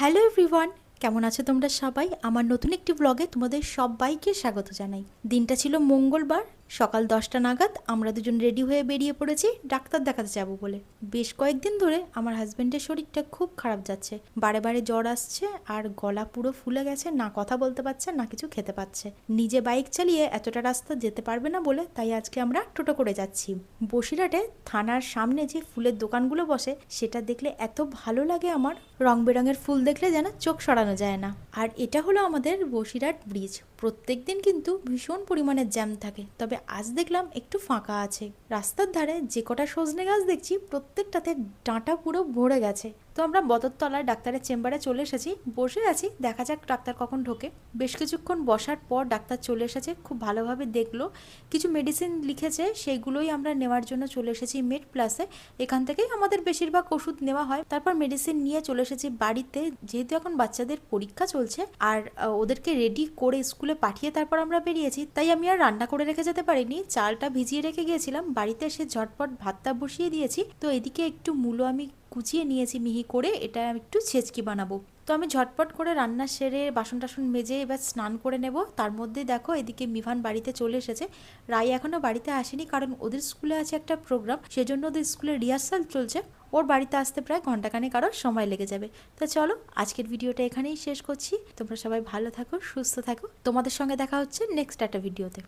Hello everyone, কেমন আছো তোমরা সবাই? আমার নতুন একটি ব্লগে তোমাদের সবাইকে স্বাগত জানাই। দিনটা ছিল মঙ্গলবার, সকাল 10টা নাগাদ আমরা দুজন রেডি হয়ে বেরিয়ে পড়েছি ডাক্তার দেখাতে যাব বলে। বেশ কয়েকদিন ধরে আমার হাজব্যান্ডের শরীরটা খুব খারাপ যাচ্ছে, বারে বারে জ্বর আসছে আর গলা পুরো ফুলে গেছে, না কথা বলতে পারছে না কিছু খেতে পাচ্ছে। নিজে বাইক চালিয়ে এতটা রাস্তা যেতে পারবে না বলে তাই আজকে আমরা টোটো করে যাচ্ছি। বসিরহাটে থানার সামনে যে ফুলের দোকানগুলো বসে সেটা দেখলে এত ভালো লাগে আমার, রং বেরঙের ফুল দেখলে যেন চোখ সরানো যায় না। আর এটা হলো আমাদের বসিরহাট ব্রিজ। প্রত্যেক দিন কিন্তু ভীষণ পরিমাণে জ্যাম থাকে, তবে আজ দেখলাম একটু ফাঁকা আছে। রাস্তার ধারে যে কটা সজনে গাছ দেখছি প্রত্যেকটাতে ডাঁটা পুরো ভরে গেছে। তো আমরা বদরতলায় ডাক্তারের চেম্বারে চলে এসেছি, বসে আছি, দেখা যাক ডাক্তার কখন ঢোকে। বেশ কিছুক্ষণ বসার পর ডাক্তার চলে এসেছে, খুব ভালোভাবে দেখলো, কিছু মেডিসিন লিখেছে, সেইগুলোই আমরা নেওয়ার জন্য চলে এসেছি মেড প্লাসে। এখান থেকেই আমাদের বেশিরভাগ ওষুধ নেওয়া হয়। তারপর মেডিসিন নিয়ে চলে এসেছি বাড়িতে, যেহেতু এখন বাচ্চাদের পরীক্ষা চলছে আর ওদেরকে রেডি করে স্কুলে পাঠিয়ে তারপর আমরা বেরিয়েছি, তাই আমি আর রান্না করে রেখে যেতে পারিনি। চালটা ভিজিয়ে রেখে গিয়েছিলাম, বাড়িতে এসে ঝটপট ভাতটা বসিয়ে দিয়েছি। তো এদিকে একটু মূলো আমি কুচিয়ে নিয়েছি মিহি করে, এটা একটু ছেচকি বানাবো। তো আমি ঝটপট করে রান্না সেরে বাসন টাসন মেজে এবার স্নান করে নেব। তার মধ্যে দেখো এদিকে মিভান বাড়িতে চলে এসেছে। রাই এখনো বাড়িতে আসেনি, কারণ ওদের স্কুলে আছে একটা প্রোগ্রাম, সেজন্য ওদের স্কুলে রিহার্সাল চলছে। ওর বাড়িতে আসতে প্রায় ঘন্টাখানেক আরও সময় লেগে যাবে। তো চলো আজকের ভিডিওটা এখানেই শেষ করছি। তোমরা সবাই ভালো থাকো, সুস্থ থাকো। তোমাদের সঙ্গে দেখা হচ্ছে নেক্সট একটা ভিডিওতে।